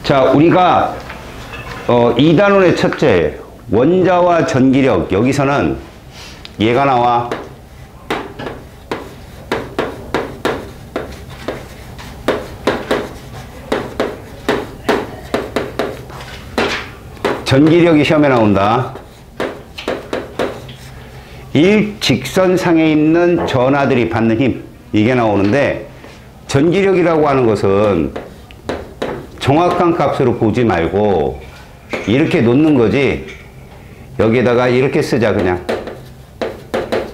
자, 우리가 2단원의 첫째 원자와 전기력, 여기서는 얘가 나와. 전기력이 시험에 나온다. 일직선상에 있는 전하들이 받는 힘, 이게 나오는데, 전기력이라고 하는 것은 정확한 값으로 보지 말고 이렇게 놓는 거지. 여기에다가 이렇게 쓰자. 그냥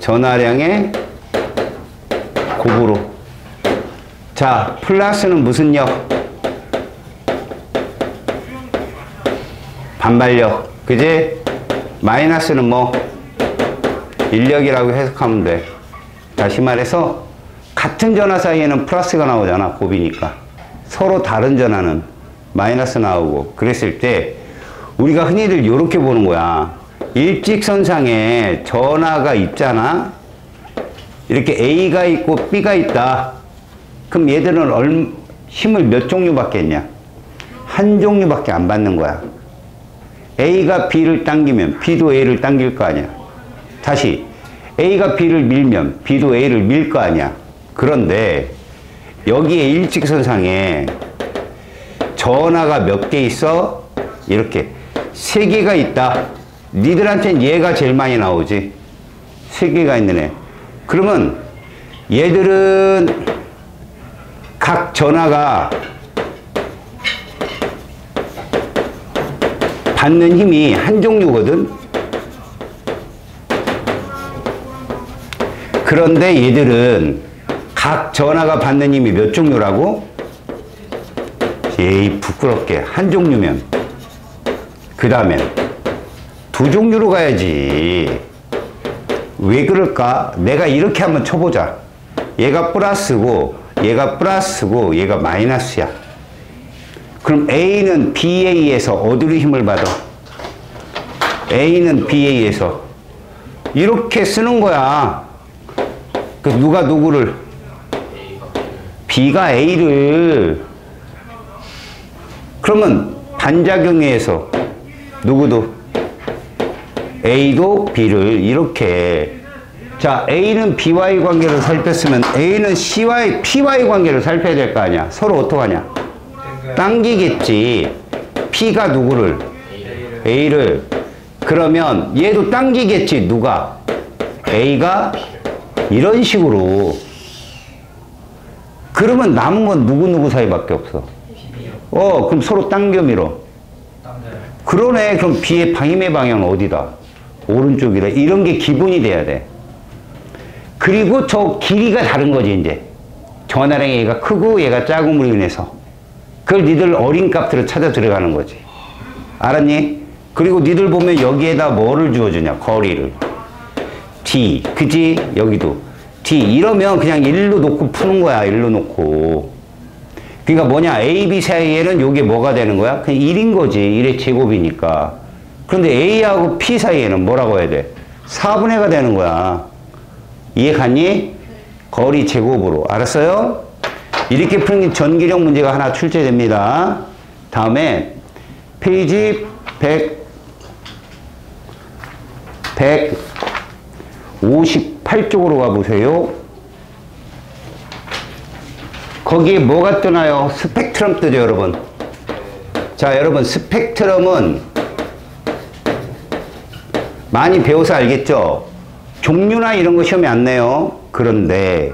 전하량의 곱으로. 자, 플러스는 무슨 력? 반발력. 그지? 마이너스는 뭐 인력이라고 해석하면 돼. 다시 말해서 같은 전하 사이에는 플러스가 나오잖아. 곱이니까. 서로 다른 전하는 마이너스 나오고. 그랬을 때 우리가 흔히들 이렇게 보는 거야. 일직선상에 전하가 있잖아. 이렇게 A가 있고 B가 있다. 그럼 얘들은 힘을 몇 종류밖에 있냐? 한 종류밖에 안 받는 거야. A가 B를 당기면 B도 A를 당길 거 아니야. 다시 A가 B를 밀면 B도 A를 밀 거 아니야. 그런데 여기에 일직선상에 전하가 몇 개 있어? 이렇게 3개가 있다. 니들한테는 얘가 제일 많이 나오지. 3개가 있는 애. 그러면 얘들은 각 전하가 받는 힘이 한 종류거든. 그런데 얘들은 각 전하가 받는 힘이 몇 종류라고? 에이, 부끄럽게. 한 종류면. 그 다음에 2종류로 가야지. 왜 그럴까? 내가 이렇게 한번 쳐보자. 얘가 플러스고 얘가 플러스고 얘가 마이너스야. 그럼 A는 B에 의해서 어디로 힘을 받아? A는 B에 의해서 이렇게 쓰는 거야. 그 누가 누구를? B가 A를. 그러면 반작용에 의해서 누구도? A도 B를 이렇게. 자, A는 B와의 관계를 살폈으면 A는 C와의 P와의 관계를 살펴야 될 거 아니야. 서로 어떡하냐? 당기겠지. P가 누구를? A를. 그러면 얘도 당기겠지. 누가? A가. 이런 식으로. 그러면 남은 건 누구 사이밖에 없어. 그럼 서로 당겨 밀어. 그러네. 그럼 B의 힘의 방향은 어디다? 오른쪽이다. 이런 게 기본이 돼야 돼. 그리고 저 길이가 다른 거지, 이제. 전하량이 얘가 크고 얘가 작음으로 인해서. 그걸 니들 어린 값들을 찾아 들어가는 거지. 알았니? 그리고 니들 보면 여기에다 뭐를 주어주냐? 거리를. D. 그지? 여기도. D. 이러면 그냥 일로 놓고 푸는 거야. 일로 놓고. 그러니까 뭐냐? A, B 사이에는 요게 뭐가 되는 거야? 그냥 1인 거지. 1의 제곱이니까. 그런데 A하고 P 사이에는 뭐라고 해야 돼? 4분의 가 되는 거야. 이해 갔니? 거리 제곱으로. 알았어요? 이렇게 푸는 게 전기력 문제가 하나 출제됩니다. 다음에 페이지 158쪽으로 가보세요. 거기에 뭐가 뜨나요? 스펙트럼 뜨죠, 여러분. 자, 여러분, 스펙트럼은 많이 배워서 알겠죠? 종류나 이런 거 시험에 안 내요. 그런데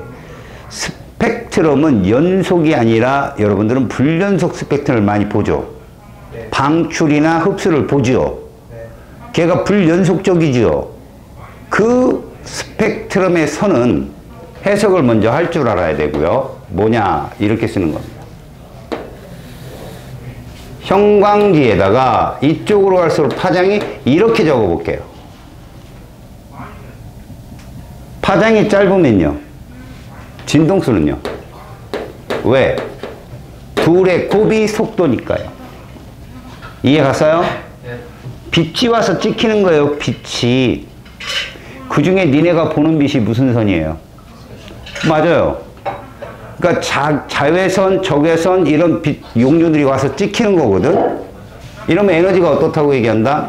스펙트럼은 연속이 아니라 여러분들은 불연속 스펙트럼을 많이 보죠. 네. 방출이나 흡수를 보죠. 네. 걔가 불연속적이죠. 그 스펙트럼의 선은 해석을 먼저 할 줄 알아야 되고요. 뭐냐? 이렇게 쓰는 겁니다. 형광지에다가 이쪽으로 갈수록 파장이 이렇게 적어볼게요. 파장이 짧으면요. 진동수는요. 왜? 둘의 곱이 속도니까요. 이해 갔어요? 네. 빛이 와서 찍히는 거예요. 빛이. 그 중에 니네가 보는 빛이 무슨 선이에요? 맞아요. 그러니까 자외선, 적외선 이런 용류들이 와서 찍히는 거거든. 이러면 에너지가 어떻다고 얘기한다?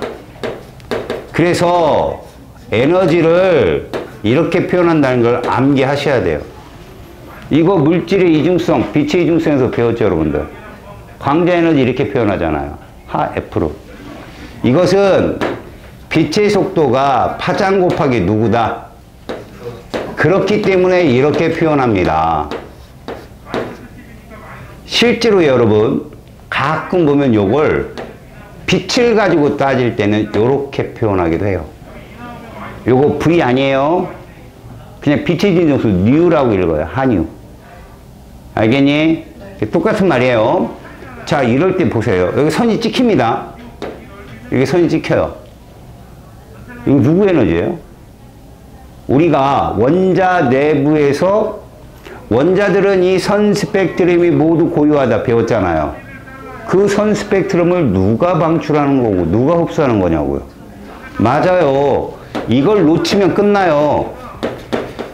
그래서 에너지를 이렇게 표현한다는 걸 암기하셔야 돼요. 이거 물질의 이중성, 빛의 이중성에서 배웠죠, 여러분들. 광자 에너지 이렇게 표현하잖아요. 하 F로. 이것은 빛의 속도가 파장 곱하기 누구다? 그렇기 때문에 이렇게 표현합니다. 실제로 여러분 가끔 보면 요걸 빛을 가지고 따질 때는 요렇게 표현하기도 해요. 요거 V 아니에요. 그냥 빛의 진정수 뉴라고 읽어요. 한유. 알겠니? 똑같은 말이에요. 자, 이럴 때 보세요. 여기 선이 찍힙니다. 여기 선이 찍혀요. 이거 누구 에너지예요? 우리가 원자 내부에서 원자들은 이 선 스펙트럼이 모두 고유하다 배웠잖아요. 그 선 스펙트럼을 누가 방출하는 거고 누가 흡수하는 거냐고요. 맞아요. 이걸 놓치면 끝나요.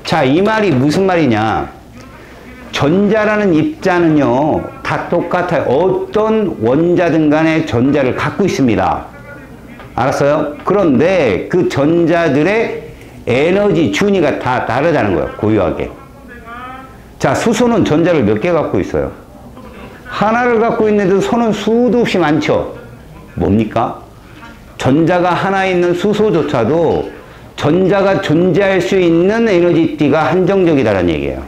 자, 이 말이 무슨 말이냐. 전자라는 입자는요 다 똑같아요. 어떤 원자든 간에 전자를 갖고 있습니다. 알았어요? 그런데 그 전자들의 에너지 준위가 다 다르다는 거예요. 고유하게. 자, 수소는 전자를 몇 개 갖고 있어요? 하나를 갖고 있는데도 소는 수도 없이 많죠. 뭡니까? 전자가 하나 있는 수소조차도 전자가 존재할 수 있는 에너지띠가 한정적이다라는 얘기예요.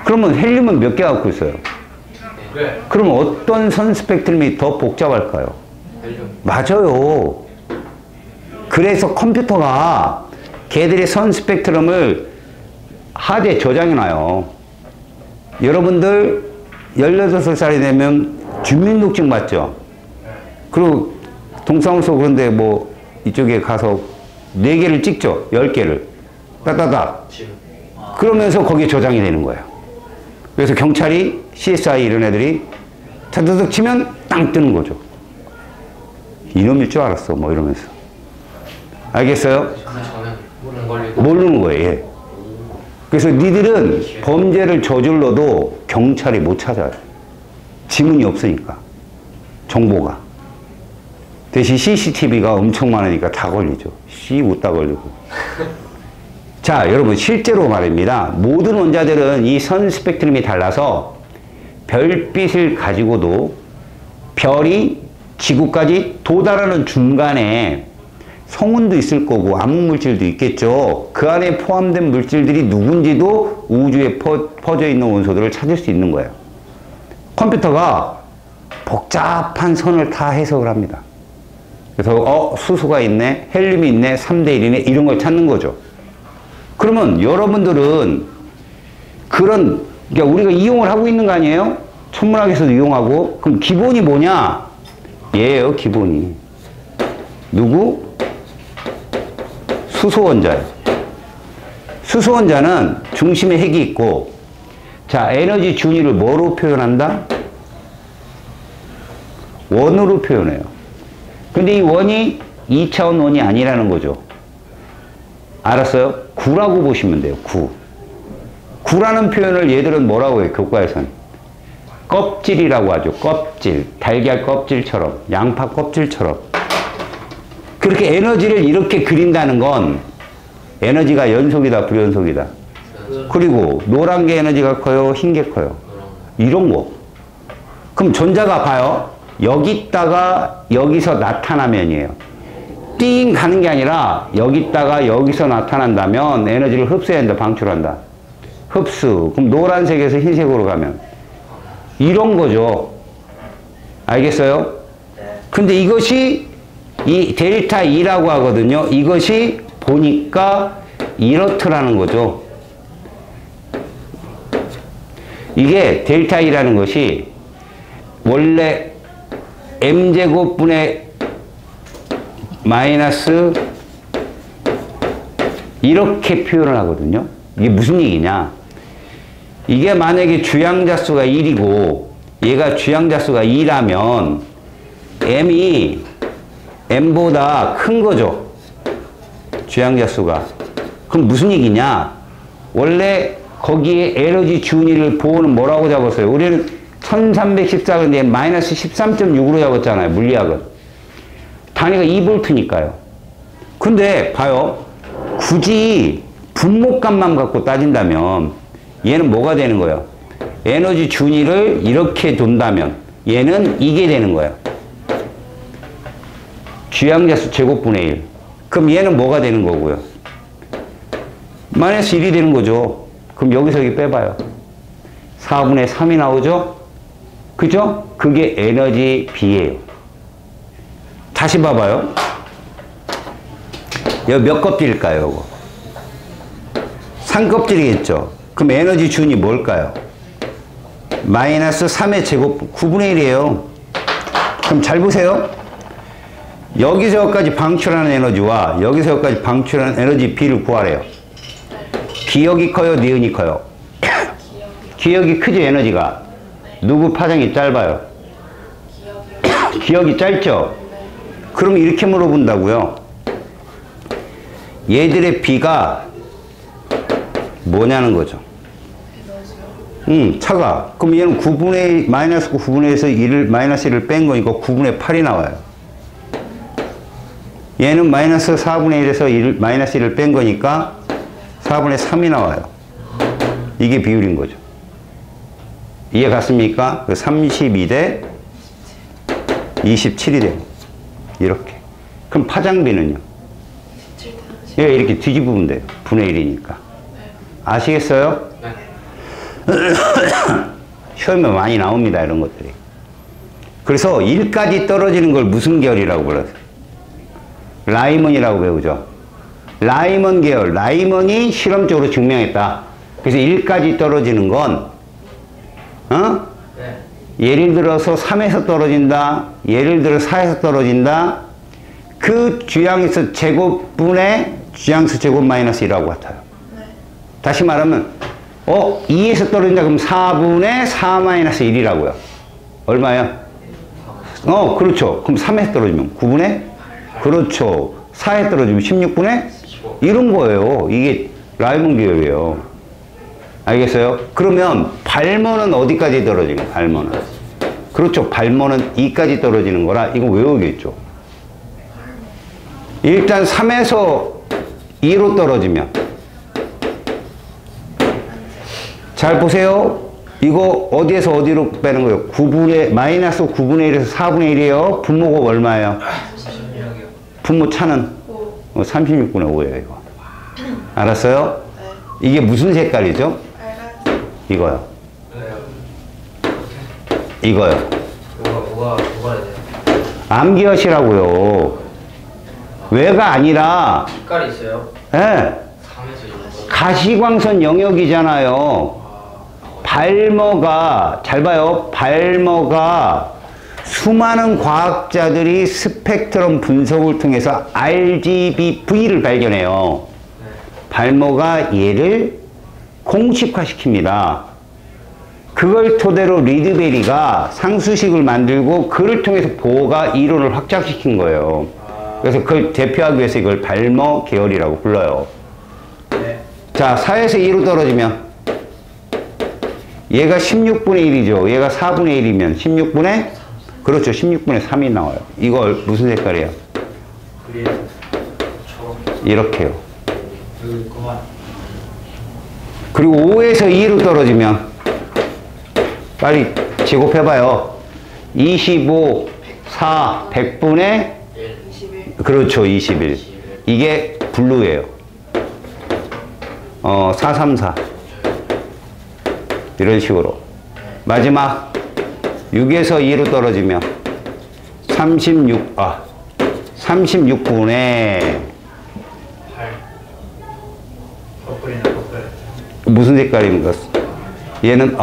그러면 헬륨은 몇 개 갖고 있어요? 그러면 어떤 선 스펙트럼이 더 복잡할까요? 맞아요. 그래서 컴퓨터가 걔들의 선 스펙트럼을 하드에 저장해놔요. 여러분들 18살이 되면 주민등록증 받죠? 그리고 동사무소 그런데 뭐 이쪽에 가서 4개를 찍죠? 10개를. 따다닥. 그러면서 거기에 저장이 되는 거예요. 그래서 경찰이 CSI 이런 애들이 타다닥 치면 땅 뜨는 거죠. 이놈일 줄 알았어. 뭐 이러면서. 알겠어요? 모르는 거예요. 예. 그래서 니들은 범죄를 저질러도 경찰이 못 찾아요. 지문이 없으니까. 정보가. 대신 CCTV가 엄청 많으니까 다 걸리죠. 씨 웃다 걸리고. 자, 여러분 실제로 말입니다. 모든 원자들은 이 선 스펙트럼이 달라서 별빛을 가지고도 별이 지구까지 도달하는 중간에 성운도 있을 거고 암흑물질도 있겠죠. 그 안에 포함된 물질들이 누군지도 우주에 퍼져 있는 원소들을 찾을 수 있는 거예요. 컴퓨터가 복잡한 선을 다 해석을 합니다. 그래서 수소가 있네, 헬륨이 있네, 3대1이네 이런 걸 찾는 거죠. 그러면 여러분들은 그런 그러니까 우리가 이용을 하고 있는 거 아니에요? 천문학에서도 이용하고. 그럼 기본이 뭐냐? 얘예요, 기본이. 누구? 수소원자예요. 수소원자는 중심에 핵이 있고, 자, 에너지 준위를 뭐로 표현한다? 원으로 표현해요. 근데 이 원이 2차원 원이 아니라는 거죠. 알았어요? 구라고 보시면 돼요, 구. 구라는 표현을 얘들은 뭐라고 해요, 교과에서는? 껍질이라고 하죠, 껍질. 달걀 껍질처럼, 양파 껍질처럼. 그렇게 에너지를 이렇게 그린다는 건 에너지가 연속이다, 불연속이다. 그리고 노란 게 에너지가 커요, 흰 게 커요. 이런 거. 그럼 전자가 봐요. 여기 있다가 여기서 나타나면이에요. 띵 가는 게 아니라 여기 있다가 여기서 나타난다면 에너지를 흡수해야 한다, 방출한다. 흡수. 그럼 노란색에서 흰색으로 가면. 이런 거죠. 알겠어요? 근데 이것이 이 델타 E라고 하거든요. 이것이 보니까 이렇더라는 거죠. 이게 델타 E라는 것이 원래 m제곱분의 마이너스 이렇게 표현을 하거든요. 이게 무슨 얘기냐? 이게 만약에 주양자수가 1이고 얘가 주양자수가 2라면 m이 m보다 큰 거죠. 주양자수가. 그럼 무슨 얘기냐? 원래 거기에 에너지 준위를 보호는 뭐라고 잡았어요? 우리는 1314인데 마이너스 13.6으로 잡았잖아요. 물리학은. 단위가 2V니까요. 근데 봐요. 굳이 분모값만 갖고 따진다면 얘는 뭐가 되는 거예요? 에너지 준위를 이렇게 둔다면 얘는 이게 되는 거예요. 주양자수 제곱분의 1. 그럼 얘는 뭐가 되는 거고요? 마이너스 1이 되는 거죠. 그럼 여기서 여기 빼봐요. 4분의 3이 나오죠? 그죠? 그게 에너지 B예요. 다시 봐봐요. 여기 몇 껍질일까요? 이거? 3껍질이겠죠? 그럼 에너지 준이 뭘까요? 마이너스 3의 제곱 9분의 1이에요. 그럼 잘 보세요. 여기서 여기까지 방출하는 에너지와 여기서 여기까지 방출하는 에너지 B를 구하래요. 기역이 커요? 니은이 커요? 기역이 크죠, 에너지가? 누구 파장이 짧아요? 기역이 짧죠? 그럼 이렇게 물어본다고요. 얘들의 B가 뭐냐는 거죠. 차가. 그럼 얘는 9분의 마이너스 9분의 1에서 1을, 마이너스 1을 뺀 거니까 9분의 8이 나와요. 얘는 마이너스 4분의 1에서 1, 마이너스 1을 뺀 거니까 4분의 3이 나와요. 이게 비율인 거죠. 이해 갔습니까? 32대 27이 돼요. 이렇게. 그럼 파장비는요? 예, 이렇게 뒤집으면 돼요. 분의 1이니까. 아시겠어요? 네. 시험에 많이 나옵니다, 이런 것들이. 그래서 1까지 떨어지는 걸 무슨 계열이라고 불러요? 라이먼이라고 배우죠. 라이먼 계열. 라이먼이 실험적으로 증명했다. 그래서 1까지 떨어지는 건, 네. 예를 들어서 3에서 떨어진다. 예를 들어 4에서 떨어진다. 그 주양수 제곱분의 주양수 제곱 마이너스 1하고 같아요. 네. 다시 말하면 2에서 떨어진다 그럼 4분의 4 마이너스 1이라고요. 얼마요? 그렇죠. 그럼 3에서 떨어지면 9분의? 그렇죠. 4에 떨어지면 16분의? 이런 거예요. 이게 라이먼 계열이에요. 알겠어요? 그러면 발모는 어디까지 떨어지는 거예요? 발모는. 그렇죠. 발모는 2까지 떨어지는 거라 이거 외우겠죠. 일단 3에서 2로 떨어지면 잘 보세요. 이거 어디에서 어디로 빼는 거예요? 9분의 마이너스 9분의 1에서 4분의 1이에요. 분모가 얼마예요? 분모 차는 36분의 5예요. 이거. 알았어요? 이게 무슨 색깔이죠? 이거요. 이거요. 암기하시라고요. 왜가 아니라 색깔이 있어요? 예. 가시광선 영역이잖아요. 발모가 잘 봐요. 발모가 수많은 과학자들이 스펙트럼 분석을 통해서 RGBV를 발견해요. 발모가 얘를 공식화시킵니다. 그걸 토대로 리드베리가 상수식을 만들고 그를 통해서 보가 이론을 확장시킨 거예요. 그래서 그걸 대표하기 위해서 이걸 발모 계열이라고 불러요. 네. 자, 4에서 2로 떨어지면 얘가 16분의 1이죠. 얘가 4분의 1이면 16분의? 그렇죠. 16분의 3이 나와요. 이걸 무슨 색깔이에요? 이렇게요. 그리고 5에서 2로 떨어지면 빨리 제곱해봐요. 25, 4, 100분의? 그렇죠. 21. 이게 블루예요. 434. 이런 식으로. 마지막 6에서 2로 떨어지면 36분의 8. 퍼플이나 퍼플. 무슨 색깔입니까? 얘는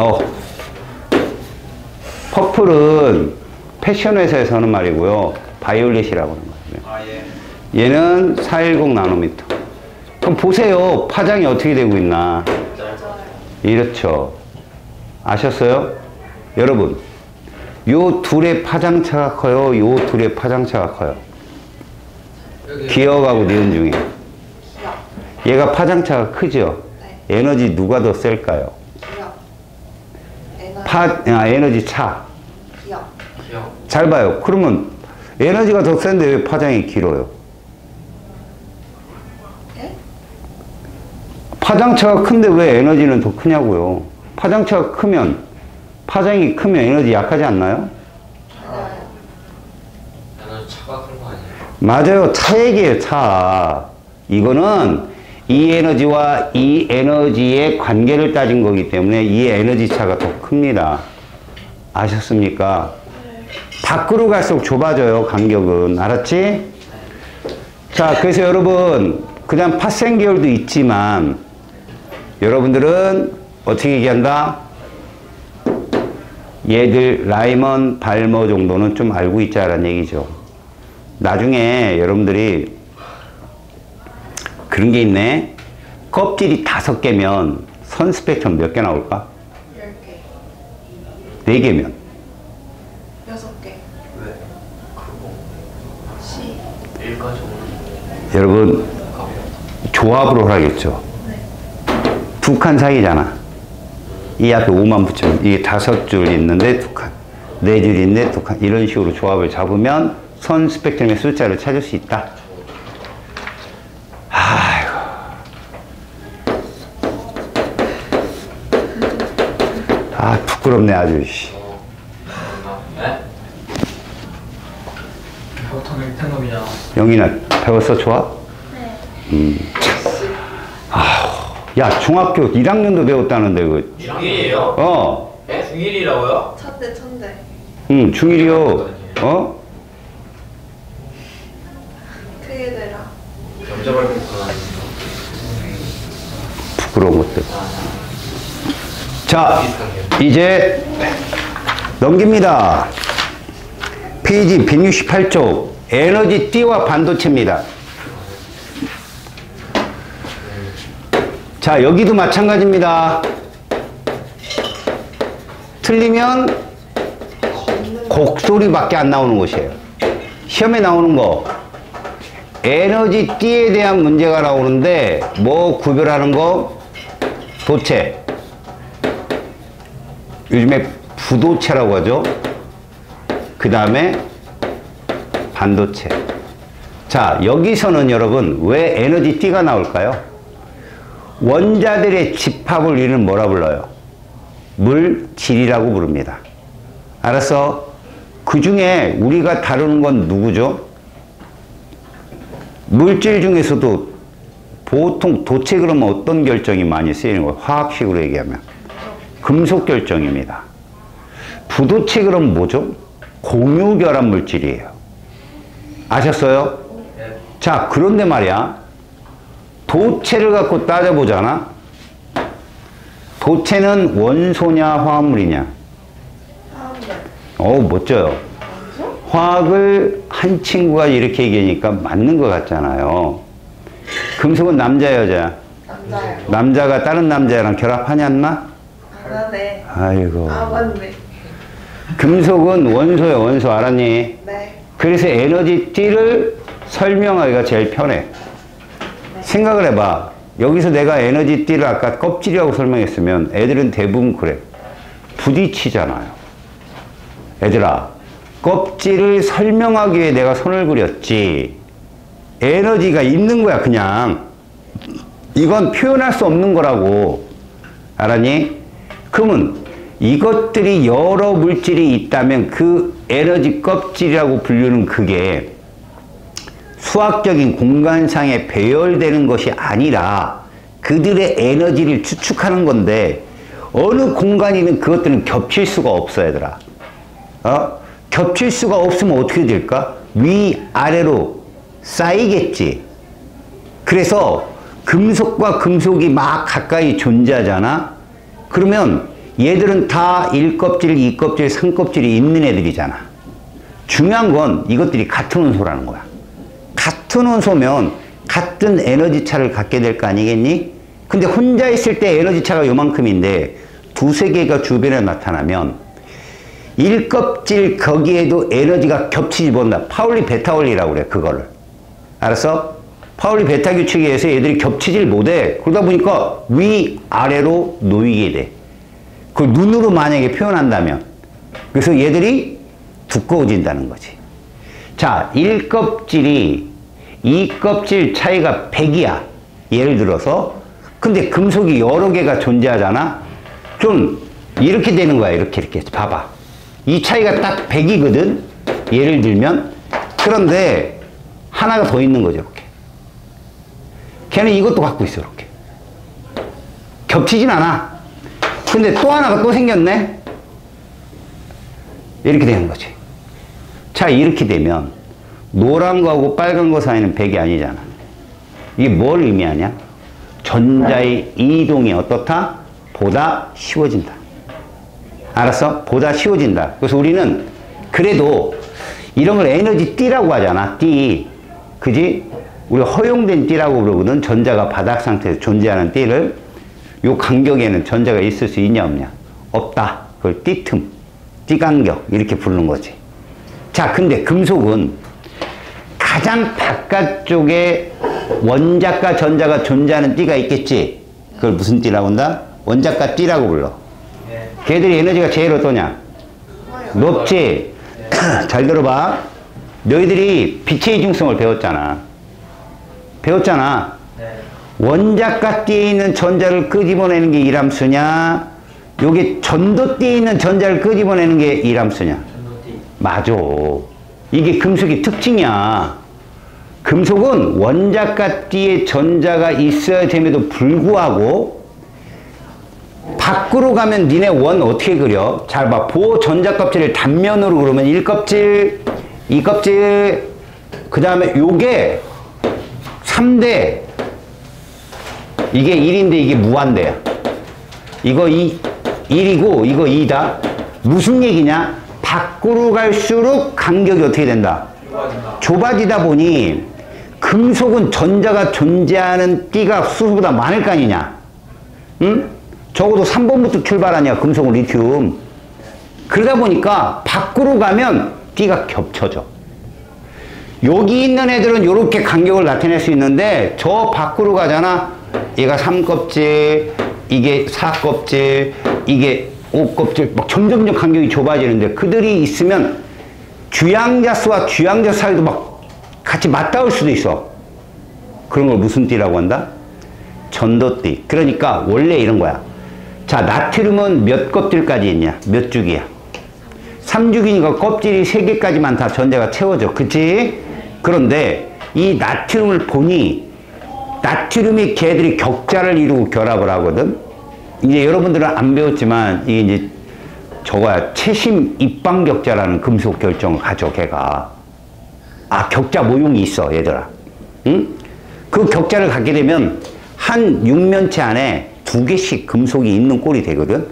퍼플은 패션 회사에서 하는 말이고요. 바이올렛이라고 하는 거예요. 예. 얘는 410 나노미터. 그럼 보세요. 파장이 어떻게 되고 있나. 이렇죠. 아셨어요? 여러분, 요 둘의 파장차가 커요? 요 둘의 파장차가 커요? 기억하고 니은 중에. 얘가 파장차가 크죠? 에너지 누가 더 셀까요? 에너지 차. 기억. 잘 봐요. 그러면 에너지가 더 센데 왜 파장이 길어요? 예? 파장차가 큰데 왜 에너지는 더 크냐고요? 파장차가 크면, 파장이 크면 에너지 약하지 않나요? 나는 차가 큰 거 아니에요? 맞아요. 차 얘기예요, 차. 이거는 이 에너지와 이 에너지의 관계를 따진 거기 때문에 이 에너지 차가 더 큽니다. 아셨습니까? 밖으로 갈수록 좁아져요, 간격은. 알았지? 자, 그래서 여러분, 그 다음 파생계열도 있지만, 여러분들은 어떻게 얘기한다? 얘들 라이먼, 발머 정도는 좀 알고 있자라는 얘기죠. 나중에 여러분들이 그런 게 있네. 껍질이 5개면 선 스펙트럼 몇 개 나올까? 10개. 4개면 6개. 왜? 그거. C. 1가족은 여러분 조합으로 하겠죠. 네. 2칸 사이잖아. 이 앞에 5만 붙이면 이게 5줄 있는데 2칸, 4줄 있는데 2칸, 이런 식으로 조합을 잡으면 선 스펙트럼의 숫자를 찾을 수 있다. 아이고. 아, 부끄럽네 아주. 네? 보통 1등급이잖아. 영희나 배웠어? 좋아? 네. 야, 중학교 1학년도 배웠다는데 그. 1일이에요? 어. 네? 중1이라고요? 천대. 응, 중1이요. 어? 크게 되라. 점점을 붙구나. 부끄러운 것들. 자, 이제 넘깁니다. 페이지 168쪽 에너지 띠와 반도체입니다. 자, 여기도 마찬가지입니다. 틀리면 곡소리밖에 안 나오는 것이에요. 시험에 나오는 거 에너지 띠에 대한 문제가 나오는데 뭐 구별하는 거? 도체. 요즘에 부도체라고 하죠. 그 다음에 반도체. 자, 여기서는 여러분 왜 에너지 띠가 나올까요? 원자들의 집합을 우리는 뭐라 불러요? 물질이라고 부릅니다. 알았어? 그 중에 우리가 다루는 건 누구죠? 물질 중에서도 보통 도체 그러면 어떤 결정이 많이 쓰이는 거예요? 화학식으로 얘기하면 금속 결정입니다. 부도체 그럼 뭐죠? 공유결합 물질이에요. 아셨어요? 자, 그런데 말이야. 도체를 갖고 따져보잖아. 도체는 원소냐 화합물이냐? 멋져요. 화학을 한 친구가 이렇게 얘기하니까 맞는 것 같잖아요. 금속은 남자 여자? 남자요. 남자가 다른 남자랑 결합하냐 않나? 안 하네. 아이고. 맞네. 금속은 원소야, 원소. 알았니? 네. 그래서 에너지 띠를 설명하기가 제일 편해. 생각을 해봐. 여기서 내가 에너지 띠를 아까 껍질이라고 설명했으면 애들은 대부분 그래. 부딪히잖아요. 얘들아, 껍질을 설명하기 위해 내가 손을 그렸지. 에너지가 있는 거야, 그냥. 이건 표현할 수 없는 거라고. 알았니? 그러면 이것들이 여러 물질이 있다면 그 에너지 껍질이라고 부르는 그게 수학적인 공간상에 배열되는 것이 아니라 그들의 에너지를 추측하는 건데 어느 공간이든 그것들은 겹칠 수가 없어, 얘들아. 겹칠 수가 없으면 어떻게 될까? 위아래로 쌓이겠지. 그래서 금속과 금속이 막 가까이 존재하잖아. 그러면 얘들은 다 1껍질, 2껍질, 3껍질이 있는 애들이잖아. 중요한 건 이것들이 같은 원소라는 거야. 같은 원소면 같은 에너지 차를 갖게 될 거 아니겠니? 근데 혼자 있을 때 에너지 차가 요만큼인데 두세 개가 주변에 나타나면 1껍질 거기에도 에너지가 겹치지 못한다. 파울리 베타울리라고 그래, 그거를. 알았어? 파울리 베타 규칙에 의해서 얘들이 겹치질 못해. 그러다 보니까 위아래로 놓이게 돼. 그걸 눈으로 만약에 표현한다면. 그래서 얘들이 두꺼워진다는 거지. 자, 1껍질이 2껍질 차이가 100이야. 예를 들어서. 근데 금속이 여러 개가 존재하잖아. 좀 이렇게 되는 거야. 이렇게. 봐봐. 이 차이가 딱 100이거든. 예를 들면. 그런데 하나가 더 있는 거죠. 이렇게. 걔는 이것도 갖고 있어. 이렇게. 겹치진 않아. 근데 또 하나가 또 생겼네. 이렇게 되는 거지. 자, 이렇게 되면 노란 거하고 빨간 거 사이는 100이 아니잖아. 이게 뭘 의미하냐? 전자의 이동이 어떻다? 보다 쉬워진다. 알았어? 보다 쉬워진다. 그래서 우리는 그래도 이런 걸 에너지 띠라고 하잖아. 띠. 그지? 우리 허용된 띠라고 그러거든. 전자가 바닥 상태에서 존재하는 띠를. 요 간격에는 전자가 있을 수 있냐 없냐? 없다. 그걸 띠틈, 띠간격 이렇게 부르는 거지. 자, 근데 금속은 가장 바깥쪽에 원자과 전자가 존재하는 띠가 있겠지. 그걸 무슨 띠라고 한다? 원자과 띠라고 불러. 걔들이 에너지가 제일 어떠냐? 높지? 잘 들어봐. 너희들이 빛의 이중성을 배웠잖아. 원자과 띠에 있는 전자를 끄집어내는 게 일함수냐? 요게 전도띠에 있는 전자를 끄집어내는 게 일함수냐? 맞아. 이게 금속의 특징이야. 금속은 원자과 띠에 전자가 있어야 됨에도 불구하고 밖으로 가면 니네 원 어떻게 그려? 잘 봐. 보호 전자 껍질을 단면으로 그러면 1껍질, 2껍질, 그 다음에 요게 3대, 이게 1인데 이게 무한대야. 이거 1이고 이거 2다. 무슨 얘기냐? 밖으로 갈수록 간격이 어떻게 된다? 좁아지다 보니 금속은 전자가 존재하는 띠가 수보다 많을 거 아니냐? 응? 적어도 3번부터 출발하냐, 금속은 리튬. 그러다 보니까 밖으로 가면 띠가 겹쳐져. 여기 있는 애들은 이렇게 간격을 나타낼 수 있는데 저 밖으로 가잖아. 얘가 3껍질, 이게 4껍질, 이게 5껍질, 막 점점점 간격이 좁아지는데 그들이 있으면 주양자수와 주양자 사이도 막 같이 맞닿을 수도 있어. 그런 걸 무슨 띠라고 한다? 전도띠. 그러니까 원래 이런 거야. 자, 나트륨은 몇 껍질까지 있냐? 몇 주기야? 3주기니까 껍질이 3개까지만 다 전자가 채워져. 그치? 그런데 이 나트륨을 보니 나트륨이 걔들이 격자를 이루고 결합을 하거든. 이제 여러분들은 안 배웠지만 이게 이제 저거야. 채심 입방격자라는 금속 결정을 가져 걔가. 아, 격자 모형이 있어 얘들아. 응? 그 격자를 갖게 되면 한 육면체 안에 2개씩 금속이 있는 꼴이 되거든.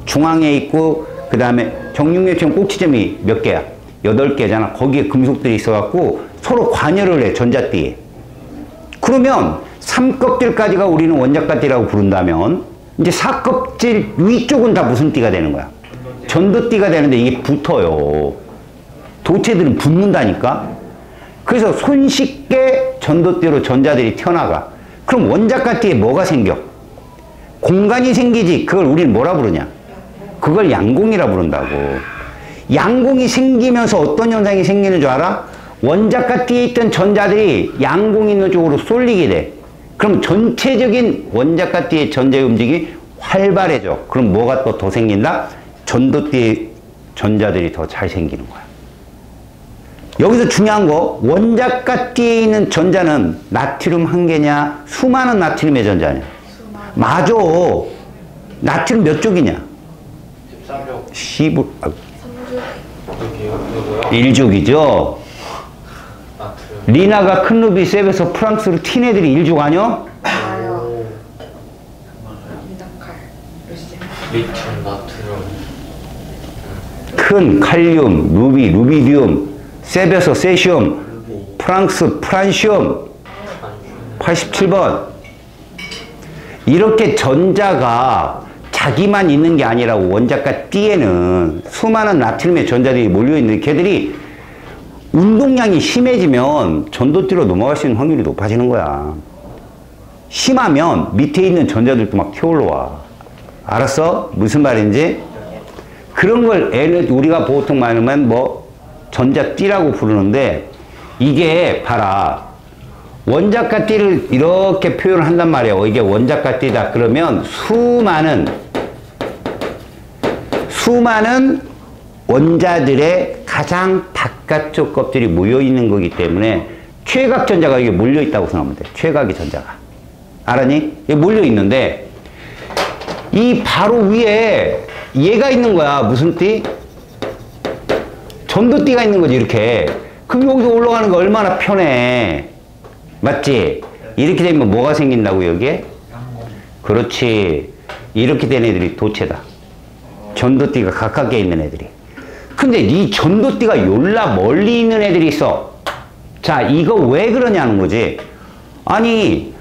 중앙에 있고 그 다음에 정육면체는 꼭지점이 몇 개야? 8개잖아. 거기에 금속들이 있어갖고 서로 관여를 해, 전자띠에. 그러면 3껍질까지가 우리는 원자과띠라고 부른다면 이제 4껍질 위쪽은 다 무슨 띠가 되는 거야? 전도띠가 되는데 이게 붙어요. 도체들은 붙는다니까? 그래서 손쉽게 전도띠로 전자들이 튀어나가. 그럼 원자과띠에 뭐가 생겨? 공간이 생기지. 그걸 우리는 뭐라 부르냐? 그걸 양공이라 부른다고. 양공이 생기면서 어떤 현상이 생기는 줄 알아? 원자과띠에 있던 전자들이 양공이 있는 쪽으로 쏠리게 돼. 그럼 전체적인 원자과띠의 전자의 움직임이 활발해져. 그럼 뭐가 또 더 생긴다? 전도띠의 전자들이 더 잘 생기는 거야. 여기서 중요한 거, 원자과띠에 있는 전자는 나트륨 한 개냐? 수많은 나트륨의 전자냐? 맞아. 나트륨 몇 쪽이냐? 13쪽. 10, 여기요? 1족이죠. 나트륨. 리나가 큰 루비 셉에서 프랑스로 튄 애들이 1족 아니야? 아요. 미나칼. 리튬, 나트륨. 큰 칼륨, 루비, 루비디움, 셉에서 세슘, 프랑스 프란시움 87번. 이렇게 전자가 자기만 있는 게 아니라고 원자과 띠에는 수많은 나트륨의 전자들이 몰려있는데 걔들이 운동량이 심해지면 전도띠로 넘어갈 수 있는 확률이 높아지는 거야. 심하면 밑에 있는 전자들도 막 튀어올라와. 알았어? 무슨 말인지? 그런 걸 우리가 보통 말하면 뭐 전자띠라고 부르는데, 이게 봐라. 원자가 띠를 이렇게 표현을 한단 말이야. 이게 원자가 띠다. 그러면 수많은 원자들의 가장 바깥쪽 껍질이 모여있는 거기 때문에 최각 전자가 이게 몰려있다고 생각하면 돼. 최각의 전자가. 알았니? 이게 몰려있는데, 이 바로 위에 얘가 있는 거야. 무슨 띠? 전도띠가 있는 거지, 이렇게. 그럼 여기서 올라가는 거 얼마나 편해. 맞지? 이렇게 되면 뭐가 생긴다고, 여기에? 그렇지. 이렇게 된 애들이 도체다. 전도띠가 가깝게 있는 애들이. 근데 이 전도띠가 yor라 멀리 있는 애들이 있어. 자, 이거 왜 그러냐는 거지. 아니,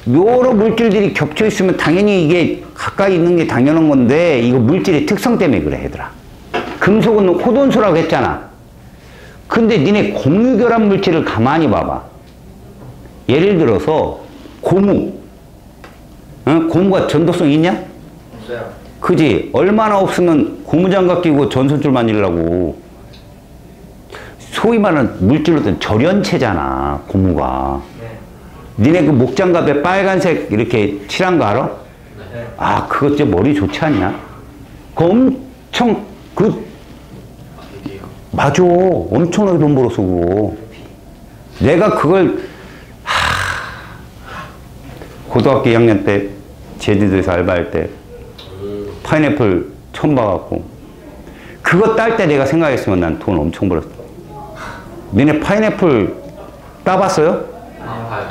여러 물질들이 겹쳐 있으면 당연히 이게 가까이 있는 게 당연한 건데, 이거 물질의 특성 때문에 그래, 얘들아. 금속은 호돈수라고 했잖아. 근데 니네 공유결합 물질을 가만히 봐봐. 예를 들어서 고무. 응? 고무가 전도성 있냐? 없어요. 그지? 얼마나 없으면 고무장갑 끼고 전선줄 만들려고. 소위 말하는 물질로는 절연체잖아, 고무가. 네. 니네 그 목장갑에 빨간색 이렇게 칠한 거 알아? 네. 아, 그것 진짜 머리 좋지 않냐? 그 엄청, 어디요? 맞아. 엄청나게 돈 벌었어, 그거. 내가 그걸, 고등학교 2학년 때, 제주도에서 알바할 때, 파인애플 처음 봐갖고, 그거 딸 때 내가 생각했으면 난 돈 엄청 벌었어. 니네 파인애플 따봤어요? 안 봐요.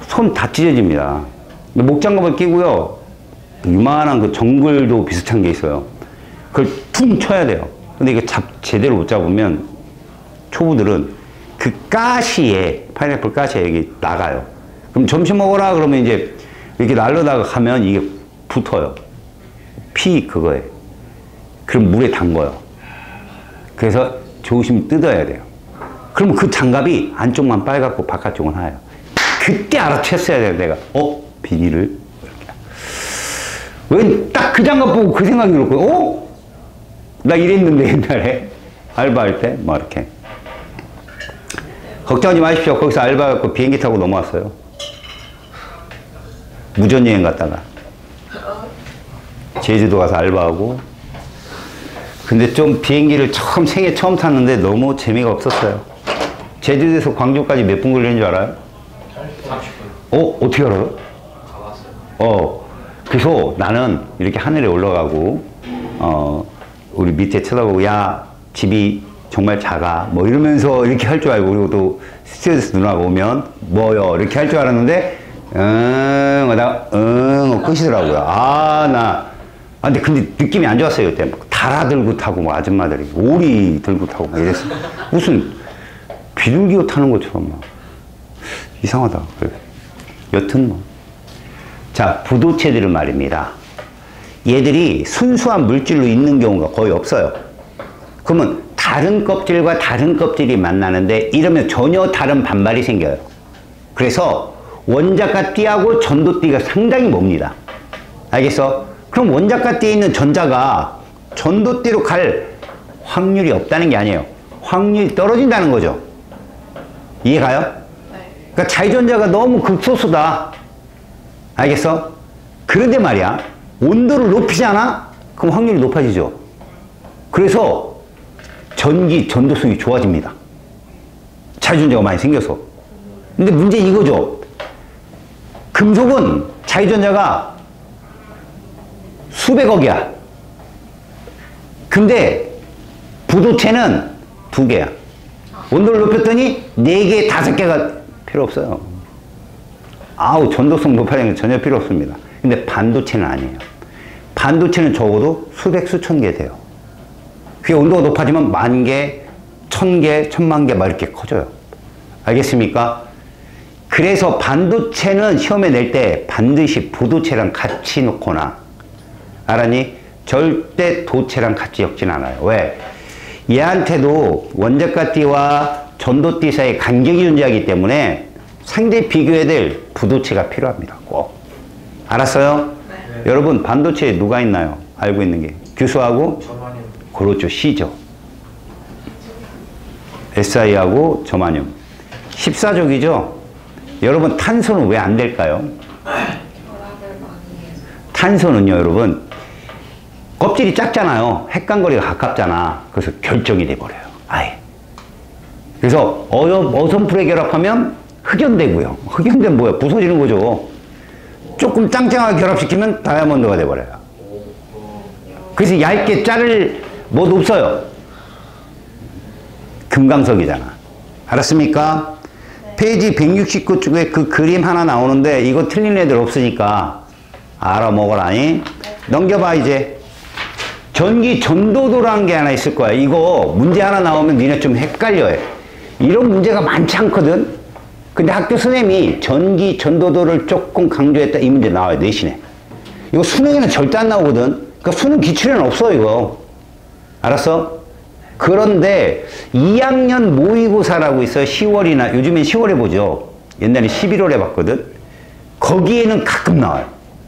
손 다 찢어집니다. 목장갑을 끼고요. 유만한 그 정글도 비슷한 게 있어요. 그걸 퉁 쳐야 돼요. 근데 이게 제대로 못 잡으면 초보들은 그 가시에, 파인애플 가시에 여기 나가요. 그럼 점심 먹어라 그러면 이제 이렇게 날려다가 가면 이게 붙어요. 피 그거에. 그럼 물에 담궈요. 그래서 조심히 뜯어야 돼요. 그러면 그 장갑이 안쪽만 빨갛고 바깥쪽은 하얘요. 그때 알아챘어야 돼요, 내가. 비닐을. 왜 딱 그 장갑 보고 그 생각이 들었고, 나 이랬는데, 옛날에. 알바할 때, 뭐, 이렇게. 걱정하지 마십시오. 거기서 알바하고 비행기 타고 넘어왔어요. 무전여행 갔다가. 제주도 가서 알바하고. 근데 좀 비행기를 생애 처음 탔는데 너무 재미가 없었어요. 제주도에서 광주까지 몇 분 걸리는 줄 알아요? 30분. 어떻게 알아요? 가봤어요. 그래서 나는 이렇게 하늘에 올라가고, 우리 밑에 쳐다보고, 야, 집이 정말 작아. 뭐 이러면서 이렇게 할 줄 알고, 그리고 또 스튜어디스 누나가 오면, 뭐요? 이렇게 할 줄 알았는데, 하다가, 끝이더라고요. 근데 느낌이 안 좋았어요, 그때. 달아 들고 타고, 막 아줌마들이. 오리 들고 타고, 막 이랬어. 무슨 비둘기호 타는 것처럼 막. 이상하다. 그래. 여튼 뭐. 자, 부도체들은 말입니다. 얘들이 순수한 물질로 있는 경우가 거의 없어요. 그러면 다른 껍질과 다른 껍질이 만나는데 이러면 전혀 다른 반발이 생겨요. 그래서 원자가 띠하고 전도띠가 상당히 멉니다. 알겠어? 그럼 원자가 띠에 있는 전자가 전도띠로 갈 확률이 없다는 게 아니에요. 확률이 떨어진다는 거죠. 이해가요? 네. 그러니까 자유전자가 너무 극소수다. 알겠어? 그런데 말이야, 온도를 높이잖아? 그럼 확률이 높아지죠. 그래서 전도성이 좋아집니다. 자유전자가 많이 생겨서. 근데 문제는 이거죠. 금속은 자유전자가 수백억이야. 근데 부도체는 2개야. 온도를 높였더니 4개, 5개가 필요 없어요. 전도성 높아지는 게 전혀 필요 없습니다. 근데 반도체는 아니에요. 반도체는 적어도 수백, 수천 개 돼요. 그게 온도가 높아지면 10,000개, 1,000개, 1,000,000개 막 이렇게 커져요. 알겠습니까? 그래서 반도체는 시험에 낼 때 반드시 부도체랑 같이 놓거나, 알았니? 절대 도체랑 같이 엮진 않아요. 왜? 얘한테도 원자가띠와 전도띠 사이에 간격이 존재하기 때문에 상대 비교해야 될 부도체가 필요합니다. 꼭. 알았어요? 네. 여러분 반도체에 누가 있나요? 알고 있는 게. 규수하고? 저만이 그렇죠. C죠. Si하고 저마늄. 14족이죠? 여러분 탄소는 왜 안 될까요? 결합을 많이 해서. 탄소는요 여러분 껍질이 작잖아요. 핵간거리가 가깝잖아. 그래서 결정이 돼버려요. 아예. 그래서 어선풀에 결합하면 흑연되고요. 흑연되면 뭐야? 부서지는 거죠. 조금 짱짱하게 결합시키면 다이아몬드가 돼버려요. 그래서 얇게 자를 뭐도 없어요. 금강석이잖아. 알았습니까? 네. 페이지 169쪽에 그 그림 하나 나오는데 이거 틀린 애들 없으니까 알아먹으라니. 넘겨봐 이제. 전기 전도도라는 게 하나 있을 거야. 이거 문제 하나 나오면 니네 좀 헷갈려해. 이런 문제가 많지 않거든. 근데 학교 선생님이 전기 전도도를 조금 강조했다. 이 문제 나와요. 내신에. 이거 수능에는 절대 안 나오거든. 그러니까 수능 기출에는 없어 이거. 알았어? 그런데 2학년 모의고사라고 있어요. 10월이나 요즘엔 10월에 보죠. 옛날에 11월에 봤거든. 거기에는 가끔 나와요.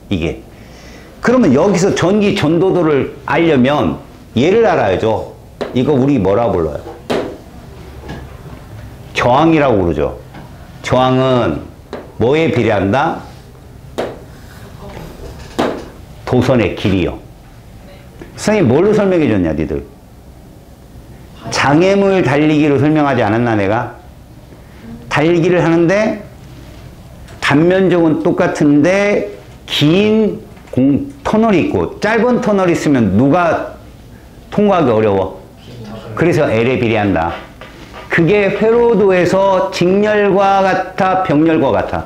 이게. 그러면 여기서 전기 전도도를 알려면 얘를 알아야죠. 이거 우리 뭐라고 불러요? 저항이라고 그러죠. 저항은 뭐에 비례한다? 도선의 길이요. 선생님 뭘로 설명해 줬냐 니들? 장애물 달리기로 설명하지 않았나 내가? 달리기를 하는데 단면적은 똑같은데 긴 터널이 있고 짧은 터널이 있으면 누가 통과하기 어려워? 그래서 L에 비례한다. 그게 회로도에서 직렬과 같아 병렬과 같아?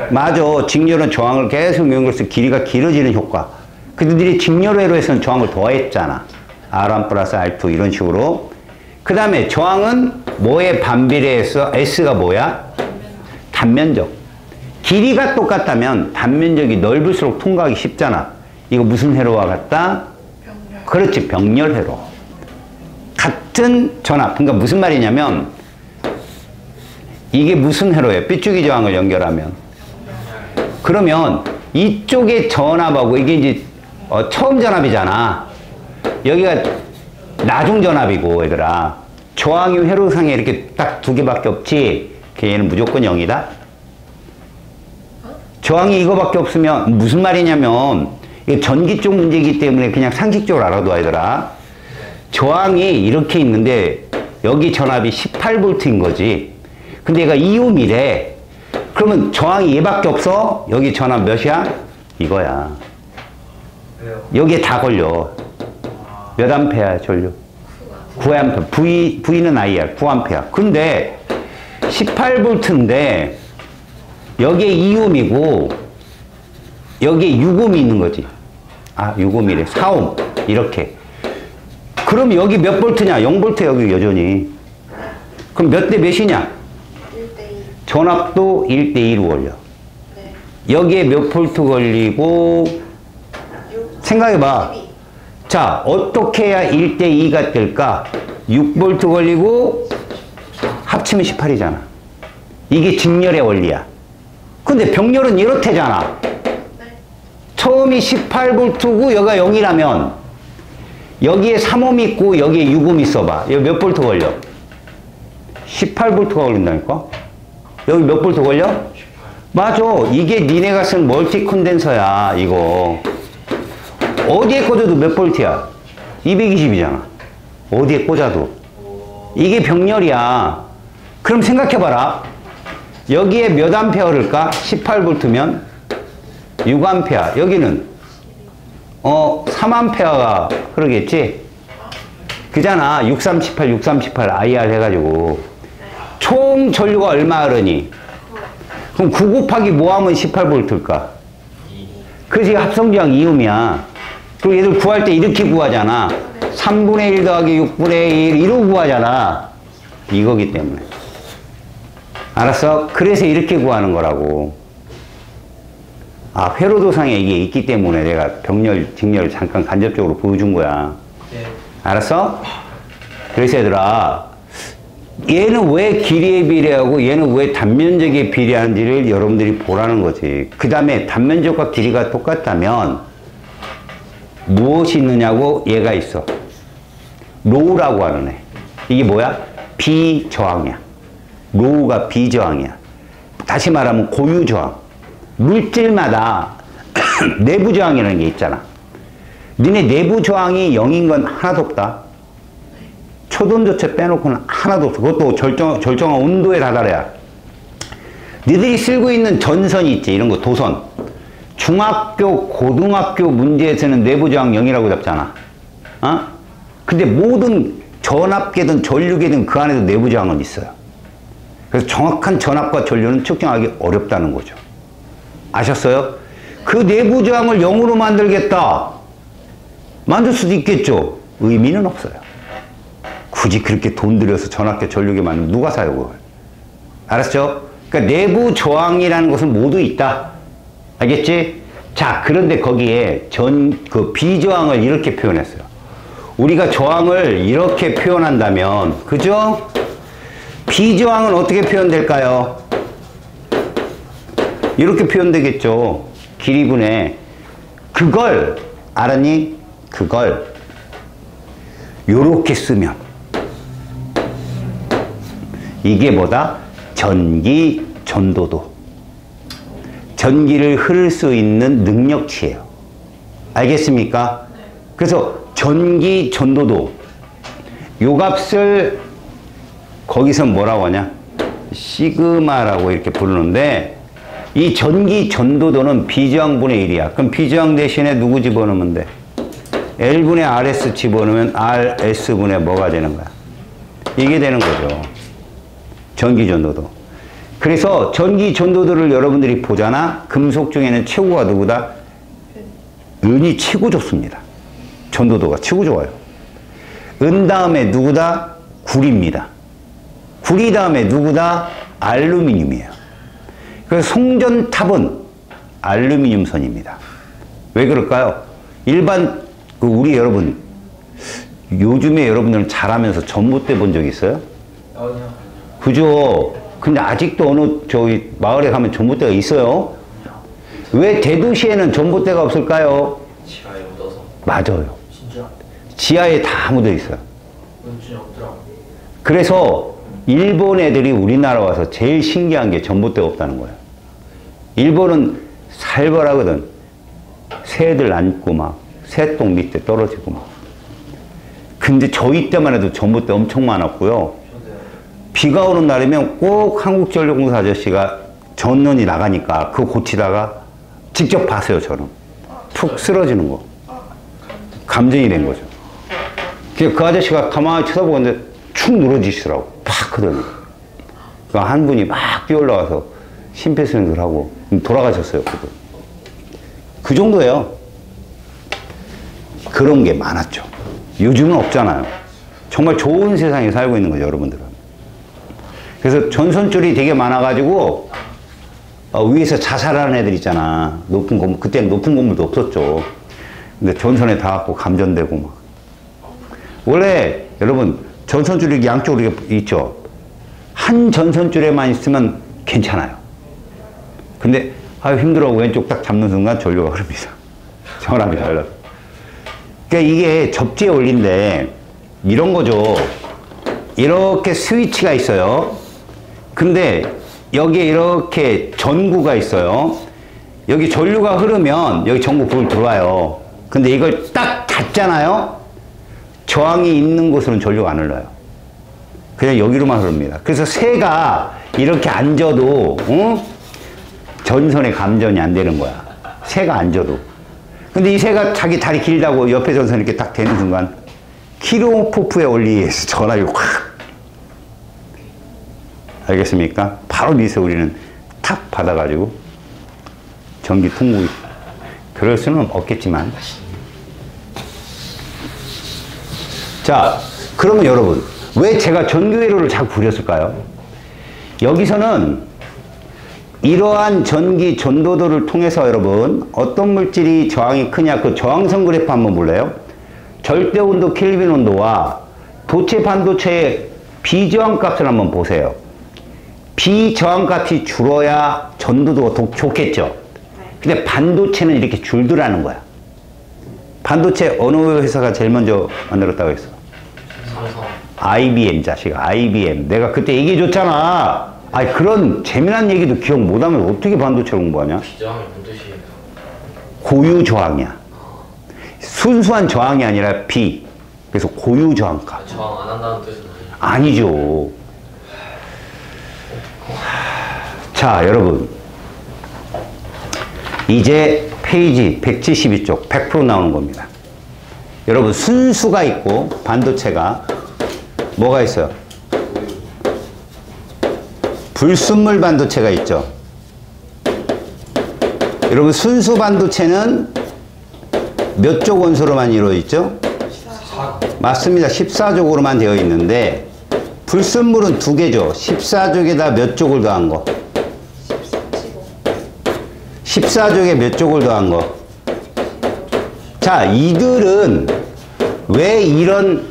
맞아. 직렬은 저항을 계속 연결해서 길이가 길어지는 효과. 그들이 직렬회로에서는 저항을 더했잖아. R1 플러스 R2 이런 식으로. 그 다음에 저항은 뭐에 반비례해서 S가 뭐야? 단면적. 길이가 똑같다면 단면적이 넓을수록 통과하기 쉽잖아. 이거 무슨 회로와 같다? 병렬. 그렇지. 병렬회로. 같은 전압. 그러니까 무슨 말이냐면 이게 무슨 회로예요? 삐죽이 저항을 연결하면. 그러면 이쪽의 전압하고 이게 이제 처음 전압이잖아. 여기가 나중 전압이고 얘들아. 저항이 회로상에 이렇게 딱 두 개밖에 없지. 걔는 무조건 0이다. 저항이 이거밖에 없으면 무슨 말이냐면 이거 전기 쪽 문제이기 때문에 그냥 상식적으로 알아둬야 되더라. 저항이 이렇게 있는데 여기 전압이 18V인 거지. 근데 얘가 2ohm이래. 그러면 저항이 얘밖에 없어? 여기 전압 몇이야? 이거야. 왜요? 여기에 다 걸려. 몇 암페어야 전류? 9A. V는 IR 9A. 근데 18V인데 여기에 2ohm이고 여기에 6ohm이 있는 거지. 아 6ohm이래. 4ohm 이렇게. 그럼 여기 몇 볼트냐? 0볼트 여기 여전히. 그럼 몇 대 몇이냐? 1대2. 전압도 1대2로 걸려. 네. 여기에 몇 볼트 걸리고 6. 생각해봐. 12. 자 어떻게 해야 1대2가 될까? 6볼트 걸리고 합치면 18이잖아. 이게 직렬의 원리야. 근데 병렬은 이렇대잖아. 네. 처음이 18볼트고 여기가 0이라면 여기에 3ohm 있고 여기에 6ohm 있어봐. 여기 몇 볼트 걸려? 18볼트가 걸린다니까? 여기 몇 볼트 걸려? 18. 맞아. 이게 니네가 쓴 멀티 콘덴서야 이거. 어디에 꽂아도 몇 볼트야? 220이잖아. 어디에 꽂아도. 이게 병렬이야. 그럼 생각해봐라. 여기에 몇 암페어를까? 18볼트면 6암페어. 여기는 3암페어가 흐르겠지? 그잖아. 6318, 6318 IR 해가지고. 총 전류가 얼마 흐르니? 그럼 9 곱하기 뭐 하면 18볼트일까? 그래서 합성저항 2ohm이야. 그리고 얘들 구할 때 이렇게 구하잖아. 3분의 1 더하기 6분의 1 이러고 구하잖아. 이거기 때문에. 알았어? 그래서 이렇게 구하는 거라고. 아, 회로도상에 이게 있기 때문에 내가 병렬, 직렬을 잠깐 간접적으로 보여준 거야. 네. 알았어? 그래서 얘들아, 얘는 왜 길이에 비례하고 얘는 왜 단면적에 비례하는지를 여러분들이 보라는 거지. 그 다음에 단면적과 길이가 똑같다면 무엇이 있느냐고 얘가 있어. 로우라고 하는 애. 이게 뭐야? 비저항이야. 로우가 비저항이야. 다시 말하면 고유저항. 물질마다 내부저항이라는 게 있잖아. 니네 내부저항이 0인 건 하나도 없다. 초돈조체 빼놓고는 하나도 없어. 그것도 절정한 온도에 다다라야. 니들이 쓰고 있는 전선이 있지. 이런 거 도선. 중학교, 고등학교 문제에서는 내부저항 0이라고 잡잖아. 어? 근데 모든 전압계든 전류계든 그 안에도 내부저항은 있어요. 그래서 정확한 전압과 전류는 측정하기 어렵다는 거죠. 아셨어요? 그 내부저항을 0으로 만들겠다. 만들 수도 있겠죠. 의미는 없어요. 굳이 그렇게 돈 들여서 전압계 전류계 만들면 누가 사요, 그걸? 알았죠? 그러니까 내부 저항이라는 것은 모두 있다. 알겠지? 자, 그런데 거기에 그 비저항을 이렇게 표현했어요. 우리가 저항을 이렇게 표현한다면, 그죠? 비저항은 어떻게 표현될까요? 이렇게 표현되겠죠. 길이분의 그걸 알았니? 그걸 요렇게 쓰면 이게 뭐다? 전기 전도도. 전기를 흐를 수 있는 능력치예요. 알겠습니까? 그래서 전기 전도도 요 값을 거기서 뭐라고 하냐? 시그마라고 이렇게 부르는데 이 전기 전도도는 비저항분의 1이야. 그럼 비저항 대신에 누구 집어넣으면 돼? L분의 RS 집어넣으면 RS분의 뭐가 되는 거야? 이게 되는 거죠. 전기 전도도. 그래서 전기 전도도를 여러분들이 보잖아. 금속 중에는 최고가 누구다? 은이 최고 좋습니다. 전도도가 최고 좋아요. 은 다음에 누구다? 구리입니다. 구리 다음에 누구다? 알루미늄이에요. 그래서 송전탑은 알루미늄 선입니다. 왜 그럴까요? 일반 우리 여러분 요즘에 여러분들은 잘하면서 전봇대 본 적 있어요? 그죠? 근데 아직도 어느 저기 마을에 가면 전봇대가 있어요. 왜 대도시에는 전봇대가 없을까요? 지하에 묻어서. 맞아요. 진짜? 지하에 다 묻어 있어요. 은준이 없더라고. 그래서 일본 애들이 우리나라 와서 제일 신기한 게 전봇대가 없다는 거예요. 일본은 살벌하거든. 새들 안고 막 새똥 밑에 떨어지고 막. 근데 저희 때만 해도 전봇대 엄청 많았고요. 비가 오는 날이면 꼭 한국전력공사 아저씨가 전원이 나가니까 그거 고치다가 직접 봤어요, 저는. 푹 쓰러지는 거. 감전이 된 거죠. 그 아저씨가 가만히 쳐다보는데 축 늘어지시더라고. 팍 하더니. 그 한 분이 막 뛰어올라와서 심폐소생술 하고 돌아가셨어요, 그분. 그 정도예요. 그런 게 많았죠. 요즘은 없잖아요. 정말 좋은 세상에 살고 있는 거죠, 여러분들은. 그래서 전선줄이 되게 많아가지고 위에서 자살하는 애들 있잖아. 높은 건물, 그때는 높은 건물도 없었죠. 근데 전선에 닿았고 감전되고 막. 원래 여러분 전선줄이 양쪽으로 이렇게 있죠. 한 전선줄에만 있으면 괜찮아요. 근데 아유 힘들어 왼쪽 딱 잡는 순간 전류가 흐릅니다. 전압이 달라서. 그러니까 이게 접지의 원리인데 이런 거죠. 이렇게 스위치가 있어요. 근데 여기에 이렇게 전구가 있어요. 여기 전류가 흐르면 여기 전구 불 들어와요. 근데 이걸 딱 닫잖아요. 저항이 있는 곳으로는 전류가 안 흘러요. 그냥 여기로만 흐릅니다. 그래서 새가 이렇게 앉아도 전선에 감전이 안 되는 거야. 새가 앉아도. 근데 이 새가 자기 다리 길다고 옆에 전선 이렇게 딱 되는 순간 키르호프의 원리에 의해서 전압이 확. 알겠습니까? 바로 밑에서 우리는 탁 받아가지고 전기 통곡이. 그럴 수는 없겠지만. 자, 그러면 여러분 왜 제가 전기회로를 자꾸 부렸을까요? 여기서는 이러한 전기 전도도를 통해서 여러분 어떤 물질이 저항이 크냐 그 저항성 그래프 한번 볼래요? 절대온도 켈빈 온도와 도체 반도체의 비저항값을 한번 보세요. 비저항값이 줄어야 전도도가 더 좋겠죠. 근데 반도체는 이렇게 줄더라는 거야. 반도체 어느 회사가 제일 먼저 만들었다고 했어? 삼성. IBM 자식아, IBM. 내가 그때 얘기해줬잖아. 아니 그런 재미난 얘기도 기억 못하면 어떻게 반도체 공부하냐? 비저항이 뭔 뜻이에요? 고유 저항이야. 순수한 저항이 아니라 비. 그래서 고유 저항값. 저항 안 한다는 뜻은 아니에요? 아니죠. 자, 여러분. 이제 페이지 172쪽 100% 나오는 겁니다. 여러분, 순수가 있고 반도체가 뭐가 있어요? 불순물 반도체가 있죠. 여러분, 순수 반도체는 몇 쪽 원소로만 이루어져 있죠? 맞습니다. 14족으로만 되어 있는데 불순물은 두 개죠. 14족에다 몇 족을 더한 거? 14족에 몇 족을 더한 거? 자, 이들은 왜 이런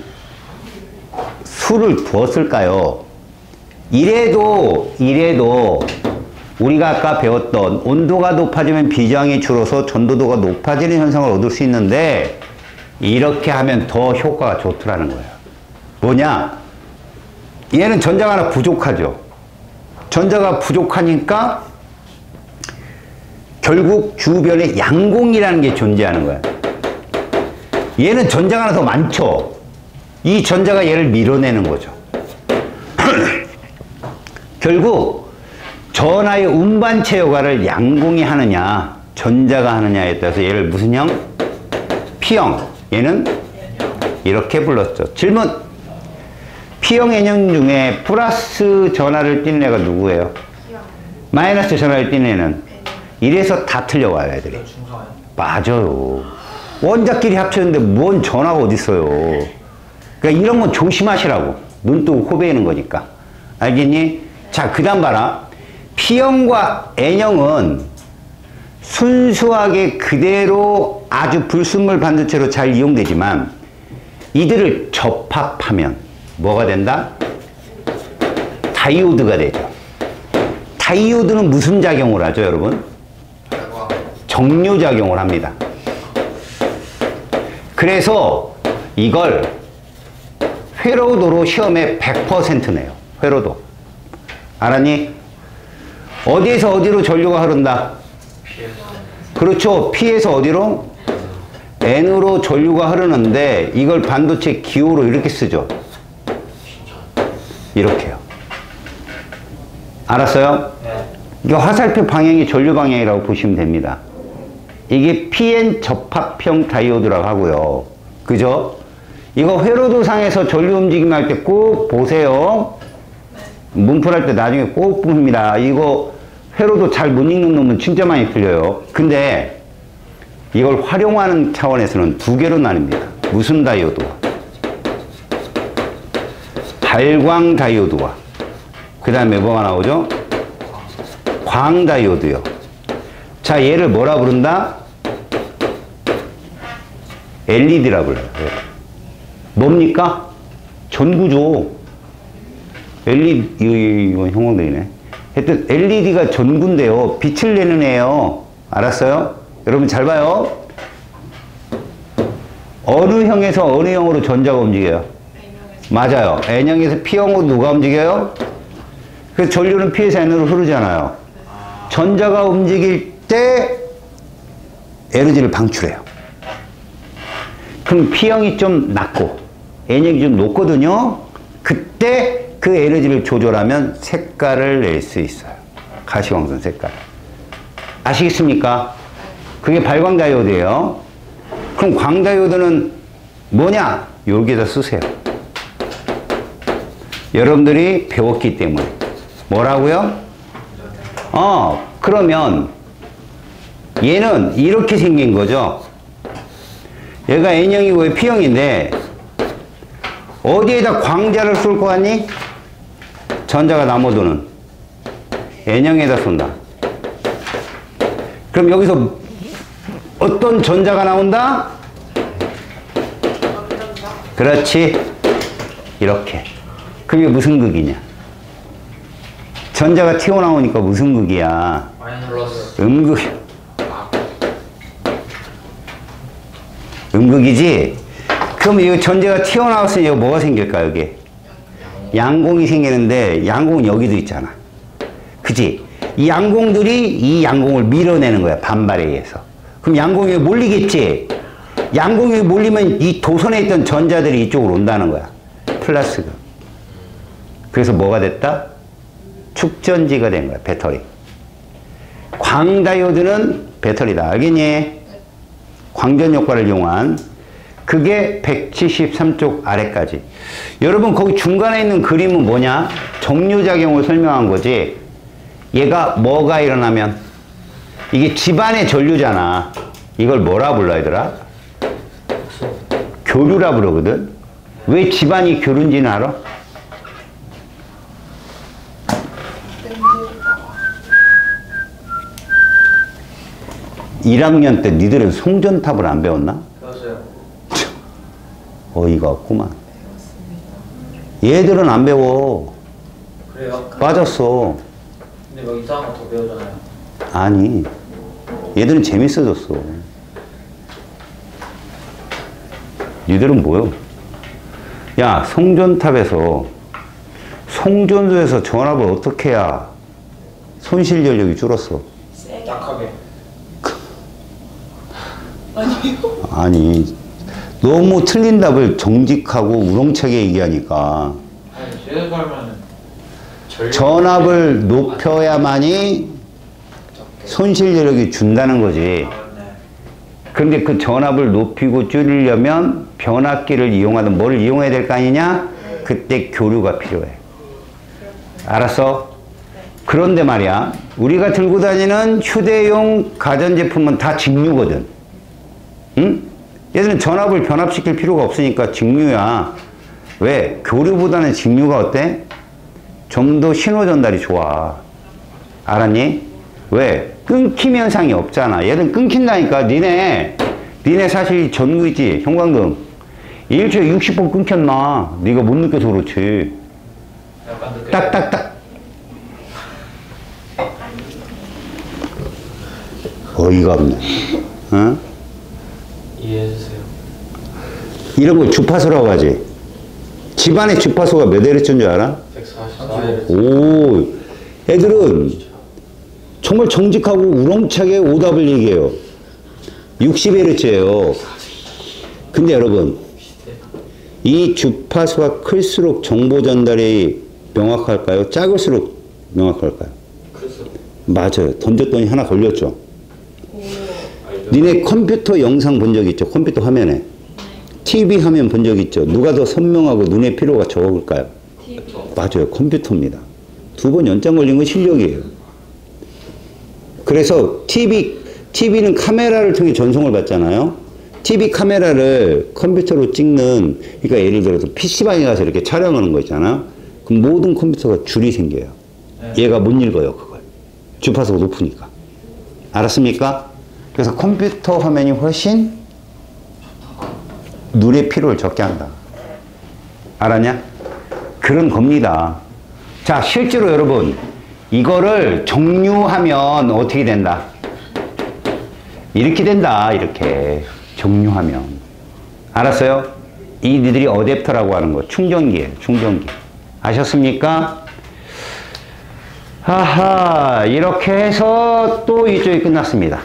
수를 두었을까요? 이래도 우리가 아까 배웠던 온도가 높아지면 비저항이 줄어서 전도도가 높아지는 현상을 얻을 수 있는데 이렇게 하면 더 효과가 좋더라는 거예요. 뭐냐? 얘는 전자가 하나 부족하죠. 전자가 부족하니까 결국 주변에 양공이라는 게 존재하는 거야. 얘는 전자가 하나 더 많죠. 이 전자가 얘를 밀어내는 거죠. 결국 전하의 운반체 효과를 양공이 하느냐 전자가 하느냐에 따라서 얘를 무슨 형? P형. 얘는 이렇게 불렀죠. 질문. P형 N형 중에 플러스 전하를 띠는 애가 누구예요? 마이너스 전하를 띠는 애는? 이래서 다 틀려와요 애들이. 맞아요. 원자끼리 합쳤는데 뭔 전하가 어딨어요. 그러니까 이런 건 조심하시라고. 눈 뜨고 코 베이는 거니까. 알겠니? 자, 그 다음 봐라. P형과 N형은 순수하게 그대로 아주 불순물 반도체로 잘 이용되지만 이들을 접합하면 뭐가 된다? 다이오드가 되죠. 다이오드는 무슨 작용을 하죠, 여러분? 정류작용을 합니다. 그래서 이걸 회로도로 시험에 100% 내요. 회로도. 알았니? 어디에서 어디로 전류가 흐른다? 그렇죠. P에서 어디로? N으로 전류가 흐르는데 이걸 반도체 기호로 이렇게 쓰죠. 이렇게요. 알았어요? 이게 화살표 방향이 전류 방향이라고 보시면 됩니다. 이게 PN 접합형 다이오드라고 하고요. 그죠? 이거 회로도상에서 전류 움직임 할 때 꼭 보세요. 문풀할 때 나중에 꼭 봅니다. 이거 회로도 잘 못 읽는 놈은 진짜 많이 틀려요. 근데 이걸 활용하는 차원에서는 두 개로 나뉩니다. 무슨 다이오드와? 발광 다이오드와 그 다음에 뭐가 나오죠? 광 다이오드요. 자, 얘를 뭐라 부른다? LED라 불러요. 뭡니까? 전구죠. LED, 이거 형광등이네. 하여튼 LED가 전구인데요. 빛을 내는 애예요. 알았어요? 여러분 잘 봐요. 어느 형에서 어느 형으로 전자가 움직여요? 맞아요. N형에서 P형으로 누가 움직여요? 그래서 전류는 P에서 N으로 흐르잖아요. 전자가 움직일 때 에너지를 방출해요. 그럼 P형이 좀 낮고 N형이 좀 높거든요. 그때 그 에너지를 조절하면 색깔을 낼 수 있어요. 가시광선 색깔. 아시겠습니까? 그게 발광다이오드예요. 그럼 광다이오드는 뭐냐? 여기에다 쓰세요. 여러분들이 배웠기 때문에. 뭐라고요? 그러면 얘는 이렇게 생긴 거죠. 얘가 N형이고 P형인데 어디에다 광자를 쏠 거 같니? 전자가 남아도는 N형에다 쏜다. 그럼 여기서 어떤 전자가 나온다? 그렇지. 이렇게. 그게 무슨 극이냐? 전자가 튀어나오니까 무슨 극이야? 마이너스. 음극. 음극이지? 그럼 이 전자가 튀어나왔으니 여기 뭐가 생길까, 여기? 양공이 생기는데, 양공은 여기도 있잖아. 그치? 이 양공들이 이 양공을 밀어내는 거야, 반발에 의해서. 그럼 양공이 몰리겠지? 양공이 몰리면 이 도선에 있던 전자들이 이쪽으로 온다는 거야. 플러스가. 그래서 뭐가 됐다? 축전지가 된 거야, 배터리. 광다이오드는 배터리다. 알겠니? 광전 효과를 이용한. 그게 173쪽 아래까지. 여러분, 거기 중간에 있는 그림은 뭐냐? 정류작용을 설명한 거지. 얘가 뭐가 일어나면? 이게 집안의 전류잖아. 이걸 뭐라 불러, 얘들아? 교류라 부르거든? 왜 집안이 교류인지는 알아? 1학년 때 니들은 송전탑을 안 배웠나? 배웠어요. 어이가 없구만. 얘들은 안 배워. 그래요? 빠졌어. 근데 막 이상한 거 더 배우잖아요. 아니, 얘들은 재밌어졌어. 니들은 뭐요? 야, 송전탑에서 송전소에서 전압을 어떻게 해야 손실 전력이 줄었어? 약하게. 아니, 너무 틀린 답을 정직하고 우렁차게 얘기하니까 아니, 제대로 살면은 전압을 높여야만이 손실 전력이 준다는 거지. 그런데 그 전압을 높이고 줄이려면 변압기를 이용하든 뭐를 이용해야 될 거 아니냐? 그때 교류가 필요해. 알았어? 그런데 말이야, 우리가 들고 다니는 휴대용 가전제품은 다 직류거든. 응? 얘들은 전압을 변압시킬 필요가 없으니까 직류야. 왜? 교류보다는 직류가 어때? 좀 더 신호 전달이 좋아. 알았니? 왜? 끊김 현상이 없잖아. 얘들 끊긴다니까. 니네 사실 전구 있지? 형광등. 일주일에 60번 끊겼나? 네가 못 느껴서 그렇지. 약간 늦게. 딱딱딱. 어이가 없네. 어? 이해해주세요. 이런 걸 주파수라고 하지. 집안의 주파수가 몇 Hz인 줄 알아? 144Hz. 오, 애들은 정말 정직하고 우렁차게 오답을 얘기해요. 60Hz예요. 근데 여러분, 이 주파수가 클수록 정보 전달이 명확할까요? 작을수록 명확할까요? 그래서 맞아요. 던졌더니 하나 걸렸죠. 니네 컴퓨터 영상 본 적 있죠? 컴퓨터 화면에. TV 화면 본 적 있죠? 누가 더 선명하고 눈의 피로가 적을까요? 맞아요. 컴퓨터입니다. 2번 연장 걸린 건 실력이에요. 그래서 TV는 카메라를 통해 전송을 받잖아요. TV 카메라를 컴퓨터로 찍는, 그러니까 예를 들어서 PC방에 가서 이렇게 촬영하는 거 있잖아. 그럼 모든 컴퓨터가 줄이 생겨요. 얘가 못 읽어요, 그걸. 주파수가 높으니까. 알았습니까? 그래서 컴퓨터 화면이 훨씬 눈의 피로를 적게 한다. 알았냐? 그런 겁니다. 자, 실제로 여러분, 이거를 정류하면 어떻게 된다? 이렇게 된다, 이렇게. 정류하면. 알았어요? 이 니들이 어댑터라고 하는 거. 충전기예요, 충전기. 아셨습니까? 하하, 이렇게 해서 또 이쪽이 끝났습니다.